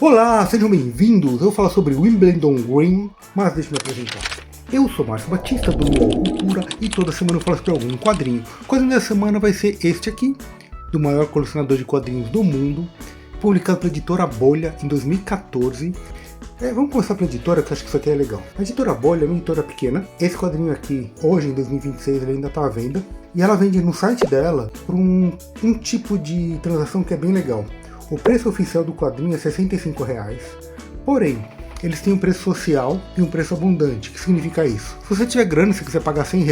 Olá, sejam bem-vindos! Eu vou falar sobre Wimbledon Green, mas deixa eu me apresentar. Eu sou Márcio Batista, do UOL Cultura, e toda semana eu falo sobre algum quadrinho. O quadrinho da semana vai ser este aqui, do maior colecionador de quadrinhos do mundo, publicado pela editora Bolha em 2014. Vamos começar pela editora, que eu acho que isso aqui é legal. A editora Bolha é uma editora pequena. Esse quadrinho aqui, hoje em 2026, ele ainda está à venda. E ela vende no site dela por um tipo de transação que é bem legal. O preço oficial do quadrinho é R$ 65, porém, eles têm um preço social e um preço abundante. O que significa isso? Se você tiver grana, se quiser pagar R$ 100,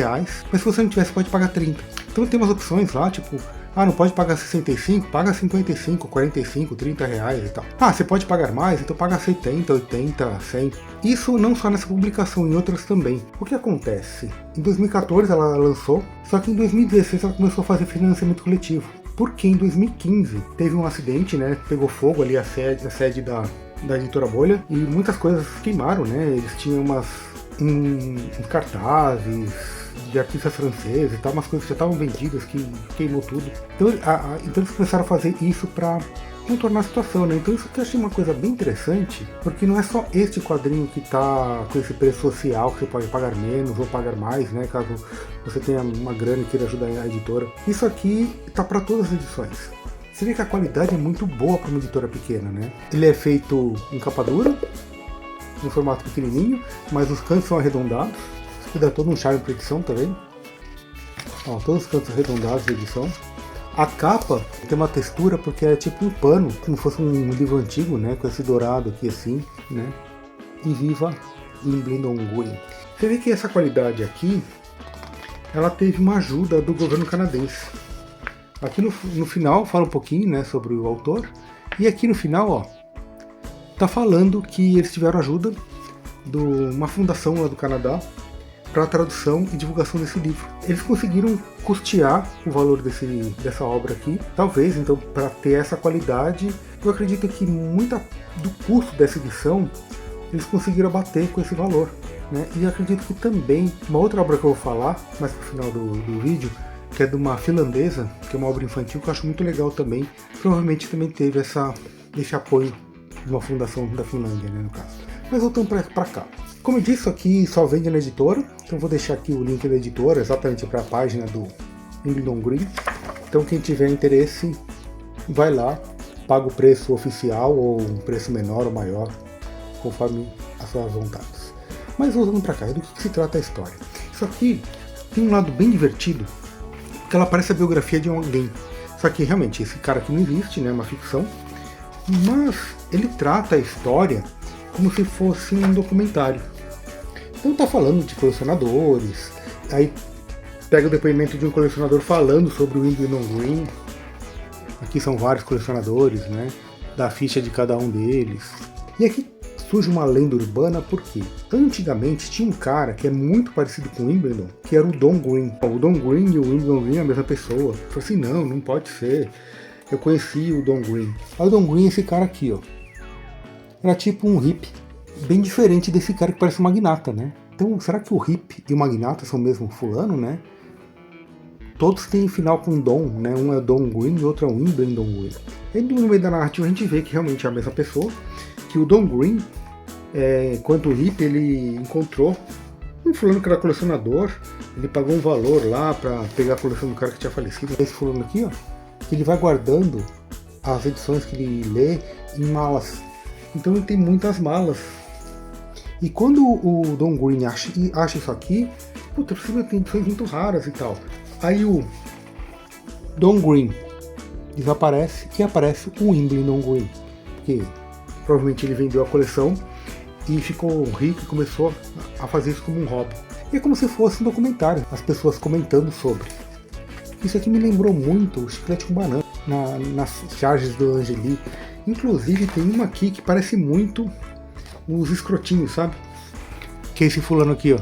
mas se você não tiver, você pode pagar 30. Então tem umas opções lá, tipo, não pode pagar 65, paga 55, 45, 30 reais e tal. Você pode pagar mais, então paga 70, 80, 100. Isso não só nessa publicação, em outras também. O que acontece? Em 2014 ela lançou, só que em 2016 ela começou a fazer financiamento coletivo. Porque em 2015 teve um acidente, né? Pegou fogo ali a sede da editora Bolha e muitas coisas queimaram, né? Eles tinham uns cartazes de artistas franceses e tal, umas coisas que já estavam vendidas, que queimou tudo. Então eles começaram a fazer isso para contornar a situação, né? Então isso que eu achei uma coisa bem interessante, porque não é só este quadrinho que tá com esse preço social, que você pode pagar menos ou pagar mais, né? Caso você tenha uma grana e queira ajudar a editora. Isso aqui tá para todas as edições. Você vê que a qualidade é muito boa para uma editora pequena, né? Ele é feito em capa dura, em formato pequenininho, mas os cantos são arredondados. Isso aqui dá todo um charme para edição, tá vendo? Ó, todos os cantos arredondados da edição. A capa tem uma textura porque é tipo um pano, como se fosse um livro antigo, né? Com esse dourado aqui assim, né? E viva Wimbledon Green. Você vê que essa qualidade aqui, ela teve uma ajuda do governo canadense. Aqui no final fala um pouquinho, né, sobre o autor. E aqui no final, ó, tá falando que eles tiveram ajuda de uma fundação lá do Canadá para a tradução e divulgação desse livro. Eles conseguiram custear o valor dessa obra aqui. Talvez, então, para ter essa qualidade, eu acredito que muita do custo dessa edição eles conseguiram abater com esse valor, né? E acredito que também, uma outra obra que eu vou falar mais pro final do vídeo, que é de uma finlandesa, que é uma obra infantil que eu acho muito legal também, provavelmente também teve esse apoio de uma fundação da Finlândia, né, no caso. Mas voltando para cá. Como eu disse, isso aqui só vende na editora, então vou deixar aqui o link da editora, exatamente para a página do Wimbledon Green. Então quem tiver interesse, vai lá, paga o preço oficial ou um preço menor ou maior, conforme as suas vontades. Mas voltando para cá, do que se trata a história? Isso aqui tem um lado bem divertido, porque ela parece a biografia de alguém. Só que realmente esse cara aqui não existe, né, é uma ficção, mas ele trata a história como se fosse um documentário. Então tá falando de colecionadores, aí pega o depoimento de um colecionador falando sobre o Wimbledon Green. Aqui são vários colecionadores, né? Da ficha de cada um deles. E aqui surge uma lenda urbana porque antigamente tinha um cara que é muito parecido com o Wimbledon, que era o Don Green. O Don Green e o Wimbledon Green é a mesma pessoa. Falei assim, não pode ser. Eu conheci o Don Green. Aí o Don Green é esse cara aqui, ó. Era tipo um hippie, bem diferente desse cara que parece um magnata, né? Então, será que o hippie e o magnata são o mesmo fulano, né? Todos têm final com Don, né? Um é Don Green e outro é o Wimbledon Green. E no meio da narrativa a gente vê que realmente é a mesma pessoa, que o Don Green, enquanto o hippie, ele encontrou um fulano que era colecionador, ele pagou um valor lá pra pegar a coleção do cara que tinha falecido. Esse fulano aqui, ó, que ele vai guardando as edições que ele lê em malas. Então ele tem muitas malas. E quando o Don Green acha isso aqui, puta, tem edições muito raras e tal. Aí o Don Green desaparece e aparece o Wimbledon Green. Porque provavelmente ele vendeu a coleção e ficou rico e começou a fazer isso como um hobby. E é como se fosse um documentário, as pessoas comentando sobre. Isso aqui me lembrou muito o Chiclete com Banana, nas charges do Angeli. Inclusive tem uma aqui que parece muito os escrotinhos, sabe? Que é esse fulano aqui, ó.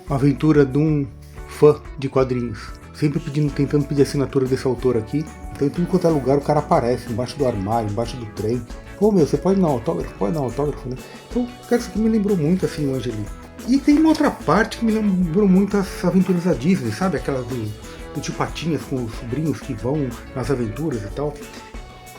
Uma aventura de um fã de quadrinhos. Sempre tentando pedir assinatura desse autor aqui. Então em tudo quanto é lugar o cara aparece, embaixo do armário, embaixo do trem. Pô, meu, você pode dar um autógrafo? Pode dar um autógrafo, né? Então, cara, isso aqui me lembrou muito assim o Angeli. E tem uma outra parte que me lembrou muito as aventuras da Disney, sabe? Aquelas do Tio Patinhas com os sobrinhos que vão nas aventuras e tal.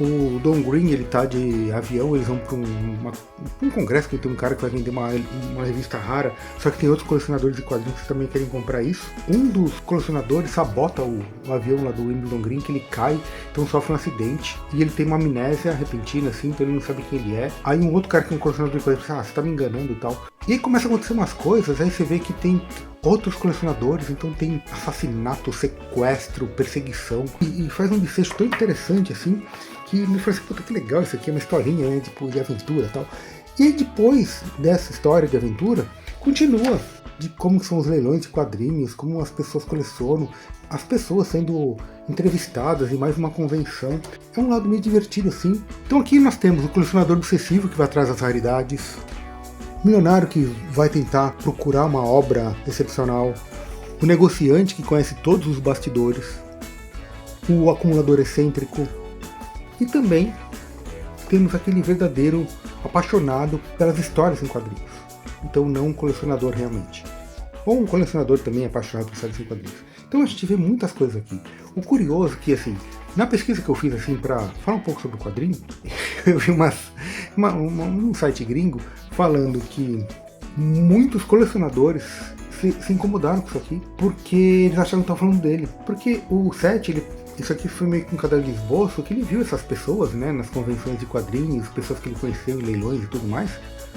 O Don Green, ele tá de avião, eles vão para um congresso que tem um cara que vai vender uma revista rara, só que tem outros colecionadores de quadrinhos que também querem comprar isso. Um dos colecionadores sabota o avião lá do Wimbledon Green, que ele cai, então sofre um acidente, e ele tem uma amnésia repentina, assim, então ele não sabe quem ele é. Aí um outro cara que é um colecionador de quadrinhos fala, você tá me enganando e tal. E aí começa a acontecer umas coisas, aí você vê que tem outros colecionadores, então tem assassinato, sequestro, perseguição, e faz um desfecho tão interessante assim, que me falou assim, puta que legal isso aqui, é uma historinha, né, tipo, de aventura e tal. E aí depois dessa história de aventura, continua de como são os leilões de quadrinhos, como as pessoas colecionam, as pessoas sendo entrevistadas em mais uma convenção. É um lado meio divertido assim. Então aqui nós temos o colecionador obsessivo que vai atrás das raridades, o milionário que vai tentar procurar uma obra excepcional, o negociante que conhece todos os bastidores, o acumulador excêntrico, e também temos aquele verdadeiro apaixonado pelas histórias em quadrinhos. Então não um colecionador realmente. Ou um colecionador também apaixonado por histórias em quadrinhos. Então a gente vê muitas coisas aqui. O curioso é que, assim, na pesquisa que eu fiz assim para falar um pouco sobre o quadrinho, eu vi um site gringo falando que muitos colecionadores se incomodaram com isso aqui, porque eles acharam que estavam falando dele. Porque o Seth, isso aqui foi meio que um caderno de esboço, que ele viu essas pessoas, né, nas convenções de quadrinhos, pessoas que ele conheceu em leilões e tudo mais,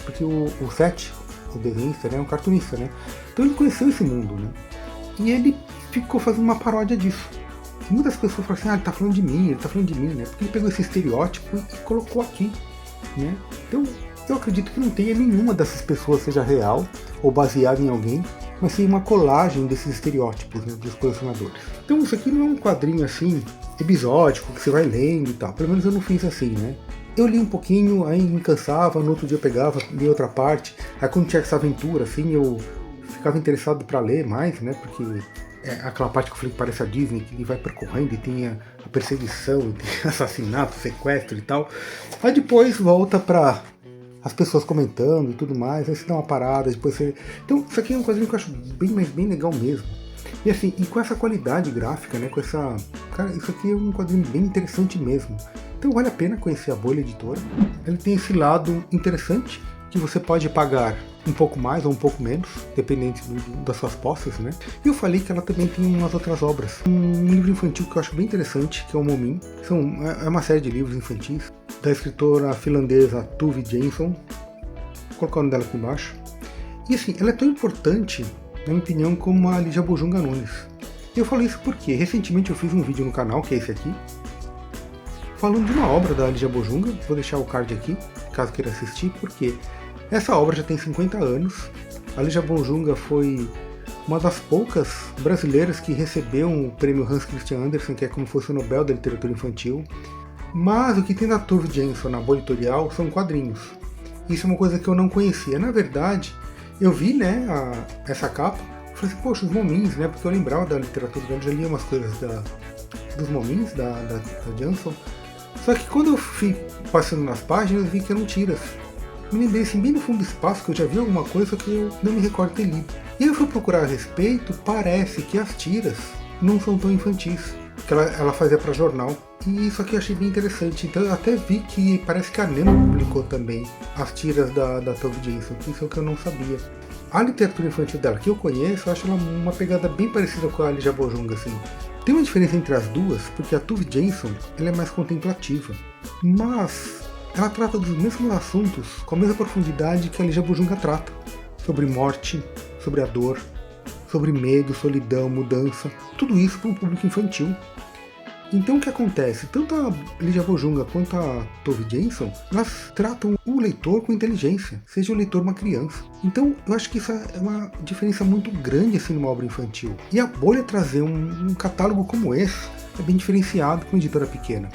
porque o Seth, o desenhista, né, é um cartunista, né, então ele conheceu esse mundo, né, e ele ficou fazendo uma paródia disso. E muitas pessoas falam assim, ele tá falando de mim, né, porque ele pegou esse estereótipo e colocou aqui, né, então eu acredito que não tenha nenhuma dessas pessoas seja real ou baseada em alguém, mas sim uma colagem desses estereótipos, né, dos colecionadores. Então isso aqui não é um quadrinho assim, episódico, que você vai lendo e tal, pelo menos eu não fiz assim, né. Eu li um pouquinho, aí me cansava, no outro dia eu pegava, li outra parte, aí quando tinha essa aventura, assim, eu ficava interessado para ler mais, né, porque é aquela parte que eu falei que parece a Disney, que ele vai percorrendo e tem a perseguição, tem assassinato, sequestro e tal, aí depois volta para as pessoas comentando e tudo mais, aí você dá uma parada, depois você... Então isso aqui é um quadrinho que eu acho bem legal mesmo. E assim, e com essa qualidade gráfica, né, com essa... Cara, isso aqui é um quadrinho bem interessante mesmo. Então vale a pena conhecer a Bolha Editora. Ele tem esse lado interessante, que você pode pagar um pouco mais ou um pouco menos, dependente das suas posses, né? E eu falei que ela também tem umas outras obras. Um livro infantil que eu acho bem interessante, que é o Momin. É uma série de livros infantis, da escritora finlandesa Tove Jansson. Vou colocar o nome dela aqui embaixo. E assim, ela é tão importante, na minha opinião, como a Lígia Bojunga Nunes. E eu falo isso porque recentemente eu fiz um vídeo no canal, que é esse aqui, falando de uma obra da Lígia Bojunga. Vou deixar o card aqui, caso queira assistir, porque essa obra já tem 50 anos. A Lígia Bojunga foi uma das poucas brasileiras que recebeu o prêmio Hans Christian Andersen, que é como se fosse o Nobel da Literatura Infantil. Mas o que tem da Tove Jansson na Bolha Editorial são quadrinhos. Isso é uma coisa que eu não conhecia. Na verdade, eu vi, né, essa capa, falei assim, poxa, os Momins, né, porque eu lembrava da literatura dela, já lia umas coisas dos Momins, da Jansson. Só que quando eu fui passando nas páginas, eu vi que eram tiras. Me lembrei assim, bem no fundo do espaço, que eu já vi alguma coisa que eu não me recordo ter lido. E aí eu fui procurar a respeito, parece que as tiras não são tão infantis, que ela fazia para jornal. E isso aqui eu achei bem interessante. Então eu até vi que parece que a Nemo publicou também as tiras da Tove Jansson, isso é o que eu não sabia. A literatura infantil dela, que eu conheço, eu acho ela uma pegada bem parecida com a Lígia Bojunga, assim. Tem uma diferença entre as duas, porque a Tove Jansson ela é mais contemplativa, mas ela trata dos mesmos assuntos com a mesma profundidade que a Lígia Bojunga trata. Sobre morte, sobre a dor, sobre medo, solidão, mudança, tudo isso para um público infantil. Então o que acontece? Tanto a Lígia Bojunga quanto a Tove Jansson, elas tratam o leitor com inteligência, seja o leitor uma criança. Então eu acho que isso é uma diferença muito grande assim numa obra infantil. E a Bolha trazer um catálogo como esse é bem diferenciado com uma editora pequena.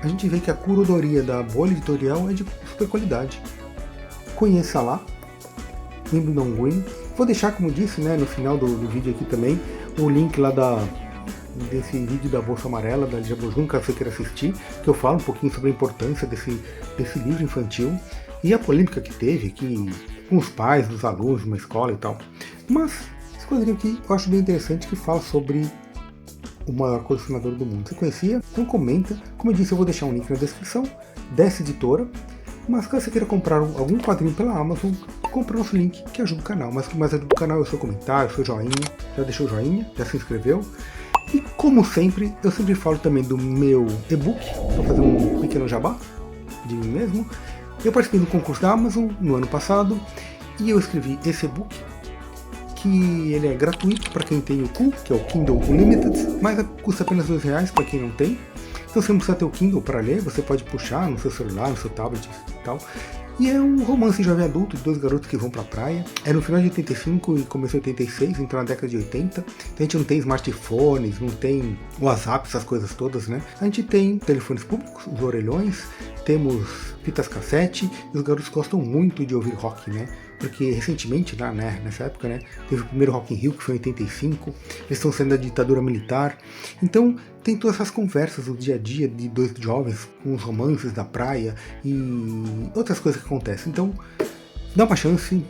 A gente vê que a curadoria da Bolha Editorial é de super qualidade. Conheça lá, Wimbledon Green. Vou deixar, como disse, né, no final do vídeo aqui também, o link lá desse vídeo da Bolsa Amarela, da Lígia Bojunga, caso você queira assistir, que eu falo um pouquinho sobre a importância desse livro infantil e a polêmica que teve aqui com os pais dos alunos de uma escola e tal. Mas esse quadrinho aqui eu acho bem interessante, que fala sobre o maior colecionador do mundo. Você conhecia? Então comenta. Como eu disse, eu vou deixar um link na descrição dessa editora. Mas caso você queira comprar algum quadrinho pela Amazon, compre o nosso link, que ajuda o canal. Mas o que mais ajuda o canal é o seu comentário, o seu joinha. Já deixou o joinha? Já se inscreveu? E como sempre, eu sempre falo também do meu e-book, para fazer um pequeno jabá de mim mesmo. Eu participei do concurso da Amazon no ano passado e eu escrevi esse e-book, que ele é gratuito para quem tem o Ku, que é o Kindle Unlimited, mas custa apenas R$2 para quem não tem. Então você não precisa ter o Kindle para ler, você pode puxar no seu celular, no seu tablet e tal. E é um romance jovem adulto de dois garotos que vão pra praia. É no final de 85 e começo de 86, então na década de 80. Então a gente não tem smartphones, não tem WhatsApp, essas coisas todas, né? A gente tem telefones públicos, os orelhões, temos fitas cassete, e os garotos gostam muito de ouvir rock, né? Porque recentemente, lá, né, nessa época, né, teve o primeiro Rock in Rio, que foi em 85, eles estão saindo da ditadura militar. Então tem todas essas conversas do dia a dia de dois jovens, com os romances da praia e outras coisas que acontecem. Então dá uma chance,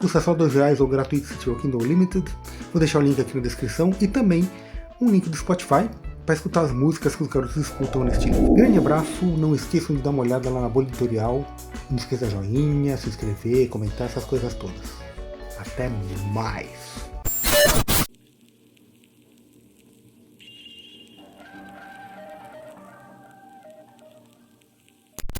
custa só R$2 ou gratuito se tiver o Kindle Unlimited. Vou deixar o link aqui na descrição e também um link do Spotify para escutar as músicas que os garotos escutam neste livro. Grande abraço, não esqueçam de dar uma olhada lá na bolha editorial, não esqueça de joinha, se inscrever, comentar, essas coisas todas. Até mais!